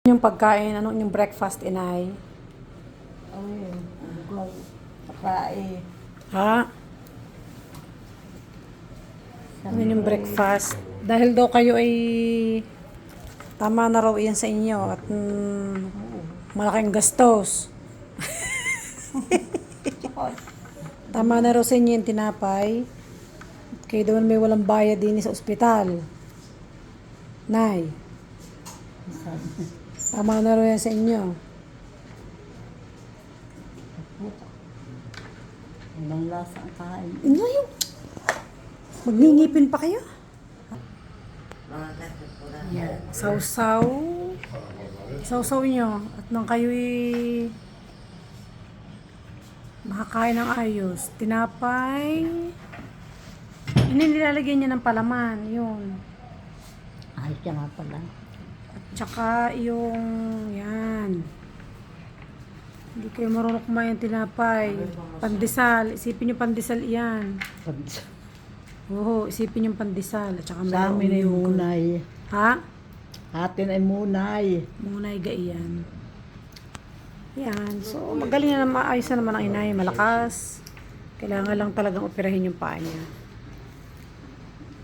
Yung pagkain, ano yung breakfast, inay? Ay, buglaw. Pakae. Ha? Ano yung breakfast? Dahil daw kayo ay tama na raw iyan sa inyo at malaking gastos. Tama na raw sa inyo yung tinapay. Kayo daw may walang bayad din sa ospital. Nay, tama na raw yan sa inyo. Ibang lasa ang kain. Ano yung magningipin pa kayo? Yan. Sausaw. Sausaw nyo. At nang kayo'y makakain ng ayos. Tinapay. Hindi nilalagyan niya ng palaman. Yun. Ay, siya nga pala. At saka yung yan. Hindi kayo marunong kumain ng tinapay. Pandesal. Isipin nyo pandesal iyan. Oo, isipin yung pandesal. At saka Sa amin ay munay. Ha? Atin ay munay. Munay gaiyan. Yan. So, magaling na naman. Ayos na naman ang inay. Malakas. Kailangan lang talagang operahin yung paa niya.